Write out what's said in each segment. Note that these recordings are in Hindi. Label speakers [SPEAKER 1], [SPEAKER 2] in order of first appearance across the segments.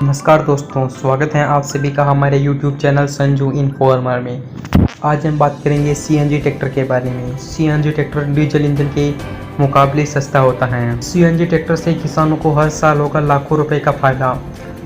[SPEAKER 1] नमस्कार दोस्तों, स्वागत है आप सभी का हमारे YouTube चैनल संजू इन्फॉर्मर में। आज हम बात करेंगे CNG ट्रैक्टर के बारे में। CNG ट्रैक्टर डीजल इंजन के मुकाबले सस्ता होता है। CNG ट्रैक्टर से किसानों को हर साल होगा लाखों रुपए का फायदा।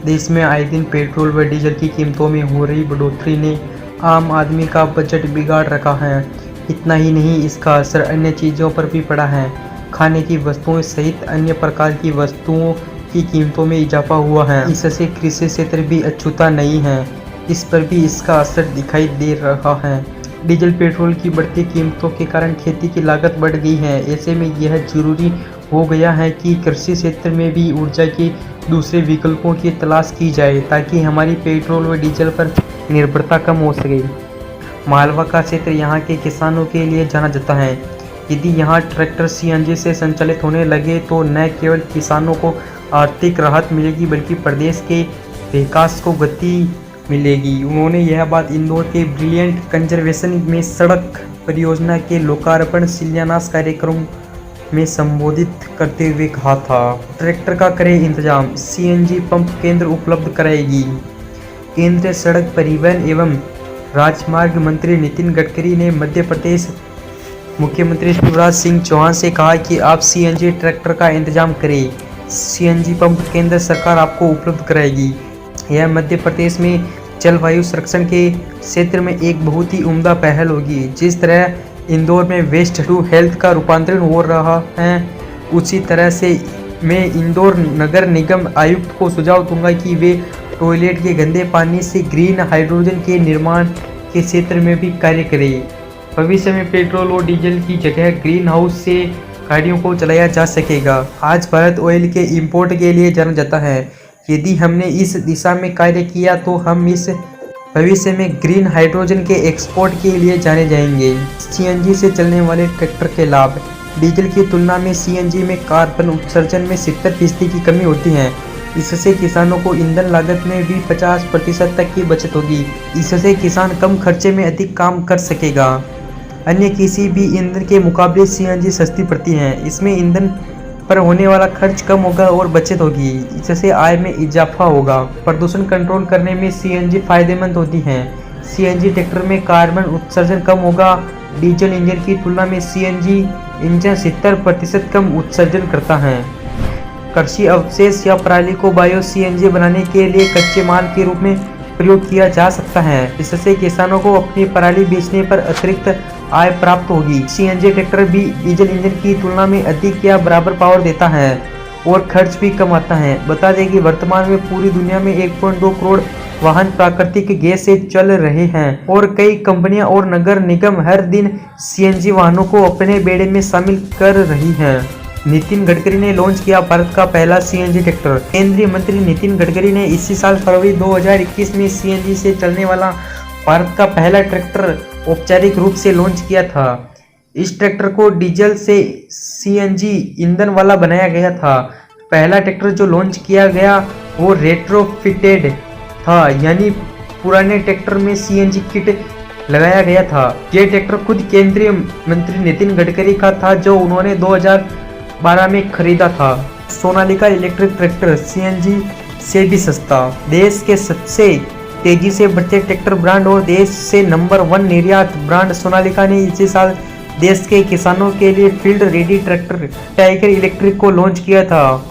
[SPEAKER 1] देश में आए दिन पेट्रोल व डीजल की कीमतों में हो रही बढ़ोतरी ने आम आदमी का बजट बिगाड़ रखा है। इतना ही नहीं, इसका असर अन्य चीज़ों पर भी पड़ा है। खाने की वस्तुओं सहित अन्य प्रकार की वस्तुओं की कीमतों में इजाफा हुआ है। इससे कृषि क्षेत्र भी अछूता नहीं है, इस पर भी इसका असर दिखाई दे रहा है। डीजल पेट्रोल की बढ़ती कीमतों के कारण खेती की लागत बढ़ गई है। ऐसे में यह जरूरी हो गया है कि कृषि क्षेत्र में भी ऊर्जा के दूसरे विकल्पों की तलाश की जाए, ताकि हमारी पेट्रोल व डीजल पर निर्भरता कम हो सके। मालवा का क्षेत्र यहाँ के किसानों के लिए जाना जाता है। यदि यहाँ ट्रैक्टर CNG से संचालित होने लगे तो न केवल किसानों को आर्थिक राहत मिलेगी, बल्कि प्रदेश के विकास को गति मिलेगी। उन्होंने यह बात इंदौर के ब्रिलियंट कंजर्वेशन में सड़क परियोजना के लोकार्पण शिलान्यास कार्यक्रम में संबोधित करते हुए कहा था। ट्रैक्टर का करें इंतजाम, CNG पंप केंद्र उपलब्ध कराएगी। केंद्रीय सड़क परिवहन एवं राजमार्ग मंत्री नितिन गडकरी ने मध्य प्रदेश मुख्यमंत्री शिवराज सिंह चौहान से कहा कि आप CNG ट्रैक्टर का इंतजाम करें। CNG पंप केंद्र सरकार आपको उपलब्ध कराएगी। यह मध्य प्रदेश में जलवायु संरक्षण के क्षेत्र में एक बहुत ही उम्दा पहल होगी। जिस तरह इंदौर में वेस्ट टू हेल्थ का रूपांतरण हो रहा है, उसी तरह से मैं इंदौर नगर निगम आयुक्त को सुझाव दूंगा कि वे टॉयलेट के गंदे पानी से ग्रीन हाइड्रोजन के निर्माण के क्षेत्र में भी कार्य करें। भविष्य में पेट्रोल और डीजल की जगह ग्रीन हाउस से गाड़ियों को चलाया जा सकेगा। आज भारत ऑयल के इंपोर्ट के लिए जाना जाता है। यदि हमने इस दिशा में कार्य किया तो हम इस भविष्य में ग्रीन हाइड्रोजन के एक्सपोर्ट के लिए जाने जाएंगे। CNG से चलने वाले ट्रैक्टर के लाभ। डीजल की तुलना में CNG में कार्बन उत्सर्जन में 70% की कमी होती है। इससे किसानों को ईंधन लागत में भी 50% तक की बचत होगी। इससे किसान कम खर्चे में अधिक काम कर सकेगा। अन्य किसी भी ईंधन के मुकाबले CNG सस्ती पड़ती है। इसमें ईंधन पर होने वाला खर्च कम होगा और बचत होगी। इससे आय में इजाफा होगा। प्रदूषण कंट्रोल करने में CNG फायदेमंद होती है। CNG ट्रैक्टर में कार्बन उत्सर्जन कम होगा। डीजल इंजन की तुलना में CNG इंजन 70% कम उत्सर्जन करता है। कृषि अवशेष या पराली को बायो CNG बनाने के लिए कच्चे माल के रूप में प्रयोग किया जा सकता है। इससे किसानों को अपनी पराली बेचने पर अतिरिक्त आय प्राप्त होगी। CNG ट्रैक्टर भी डीजल इंजन की तुलना में अधिक या बराबर पावर देता है और खर्च भी कम आता है। बता दें कि वर्तमान में पूरी दुनिया में 1.2 करोड़ वाहन प्राकृतिक गैस से चल रहे हैं और कई कंपनियां और नगर निगम हर दिन CNG वाहनों को अपने बेड़े में शामिल कर रही हैं। नितिन गडकरी ने लॉन्च किया भारत का पहला CNG ट्रैक्टर। केंद्रीय मंत्री नितिन गडकरी ने इसी साल फरवरी 2021 में CNG से चलने वाला भारत का पहला ट्रैक्टर औपचारिक रूप से लॉन्च किया था। इस ट्रैक्टर को डीजल से CNG ईंधन वाला बनाया गया था। पहला ट्रैक्टर जो लॉन्च किया गया वो रेट्रोफिटेड था, यानी पुराने ट्रैक्टर में CNG किट लगाया गया था। यह ट्रैक्टर खुद केंद्रीय मंत्री नितिन गडकरी का था, जो उन्होंने 2012 में खरीदा था। सोनालिका इलेक्ट्रिक ट्रैक्टर CNG से भी सस्ता। देश के सबसे तेजी से बढ़ते ट्रैक्टर ब्रांड और देश से नंबर 1 निर्यात ब्रांड सोनालिका ने इसी साल देश के किसानों के लिए field ready tractor tiger electric को लॉन्च किया था।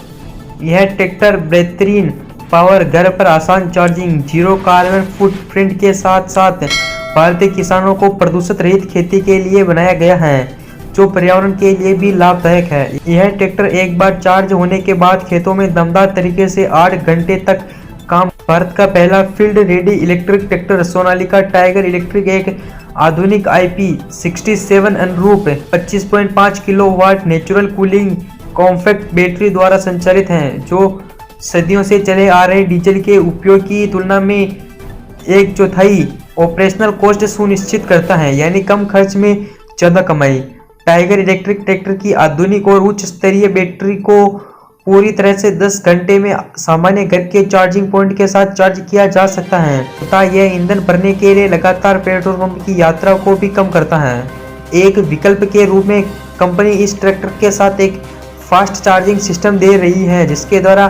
[SPEAKER 1] यह ट्रैक्टर बेहतरीन पावर, घर पर आसान चार्जिंग, जीरो कार्बन फुटप्रिंट के साथ साथ भारतीय किसानों को प्रदूषित रहित खेती के लिए बनाया गया है, जो पर्यावरण के लिए भी लाभदायक है। यह ट्रैक्टर एक बार चार्ज होने के बाद खेतों में दमदार तरीके से 8 घंटे तक काम। भारत का पहला field ready electric tractor Sonalika tiger electric एक आधुनिक IP67 अनुरूप 25.5 kilowatt natural cooling compact battery द्वारा संचालित है, जो सदियों से चले आ रहे डीजल के उपयोग की तुलना में 1/4 ऑपरेशनल कॉस्ट सुनिश्चित करता है, यानी कम खर्च में ज्यादा कमाई। टाइगर इलेक्ट्रिक ट्रैक्टर की आधुनिक और उच्च स्तरीय बैटरी को पूरी तरह से 10 घंटे में सामान्य घर के चार्जिंग पॉइंट के साथ चार्ज किया जा सकता है तथा यह ईंधन भरने के लिए लगातार पेट्रोल पंप की यात्रा को भी कम करता है। एक विकल्प के रूप में कंपनी इस ट्रैक्टर के साथ एक फास्ट चार्जिंग सिस्टम दे रही है, जिसके द्वारा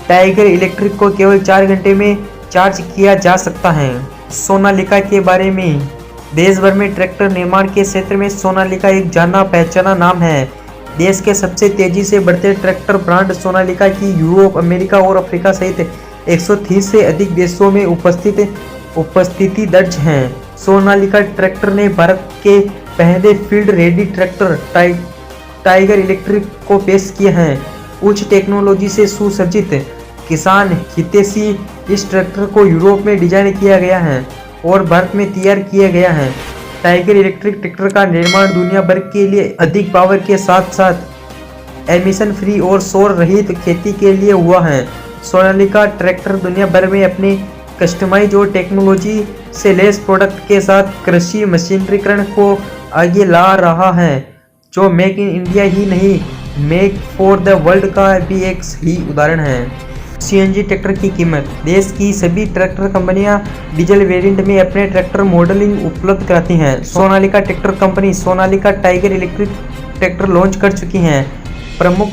[SPEAKER 1] टाइगर इलेक्ट्रिक को केवल 4 घंटे में चार्ज किया जा सकता है। सोनालिका के बारे में, देश भर में ट्रैक्टर निर्माण के क्षेत्र में सोनालिका एक जाना पहचाना नाम है। देश के सबसे तेजी से बढ़ते ट्रैक्टर ब्रांड सोनालिका की यूरोप, अमेरिका और अफ्रीका सहित 130 से अधिक देशों में उपस्थिति दर्ज है। सोनालिका ट्रैक्टर ने भारत के पहले field ready tractor tiger electric को पेश किए हैं। उच्च टेक्नोलॉजी से सुसज्जित किसान हितैषी इस ट्रैक्टर को यूरोप में डिजाइन किया गया है और भारत में तैयार किया गया है। टाइगर इलेक्ट्रिक ट्रैक्टर का निर्माण दुनिया भर के लिए अधिक पावर के साथ साथ एमिशन फ्री और शोर रहित खेती के लिए हुआ है। सोनालिका ट्रैक्टर दुनिया भर में अपने कस्टमाइज और टेक्नोलॉजी से लेस प्रोडक्ट के साथ कृषि मशीनरीकरण को आगे ला रहा है, जो मेक इन इंडिया ही नहीं, मेक फॉर द वर्ल्ड का भी एक ही उदाहरण है। सीएनजी ट्रैक्टर की कीमत, देश की सभी ट्रैक्टर कंपनियां डीजल वेरिएंट में अपने ट्रैक्टर मॉडलिंग उपलब्ध कराती हैं। Sonalika tractor company Sonalika tiger electric tractor launch कर चुकी हैं। प्रमुख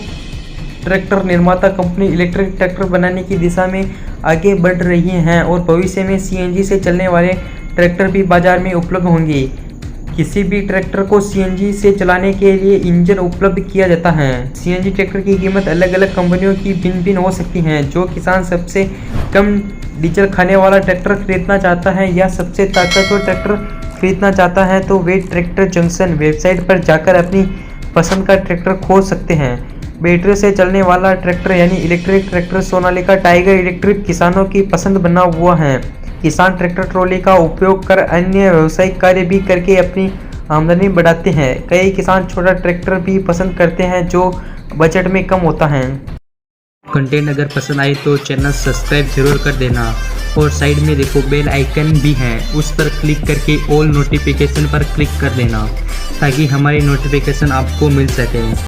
[SPEAKER 1] ट्रैक्टर निर्माता कंपनी इलेक्ट्रिक ट्रैक्टर बनाने की दिशा में आगे बढ़ रही हैं और भविष्य में सीएनजी से चलने वाले ट्रैक्टर भी बाजार में उपलब्ध होंगे। किसी भी ट्रैक्टर को सीएनजी से चलाने के लिए इंजन उपलब्ध किया जाता है। सीएनजी ट्रैक्टर की कीमत अलग अलग कंपनियों की भिन्न हो सकती है। जो किसान सबसे कम डीजल खाने वाला ट्रैक्टर खरीदना चाहता है या सबसे ताकतवर ट्रैक्टर खरीदना चाहता है तो वे ट्रैक्टर जंक्शन वेबसाइट पर जाकर अपनी पसंद का ट्रैक्टर खोज सकते हैं। बैटरी से चलने वाला ट्रैक्टर यानी electric tractor Sonalika tiger electric किसानों की पसंद बना हुआ है। किसान ट्रैक्टर ट्रॉली का उपयोग कर अन्य व्यावसायिक कार्य भी करके अपनी आमदनी बढ़ाते हैं। कई किसान छोटा ट्रैक्टर भी पसंद करते हैं जो बजट में कम होता है।
[SPEAKER 2] कंटेंट अगर पसंद आए तो चैनल सब्सक्राइब जरूर कर देना और साइड में देखो बेल आइकन भी है, उस पर क्लिक करके ऑल नोटिफिकेशन पर क्लिक कर देना ताकि हमारी नोटिफिकेशन आपको मिल सके।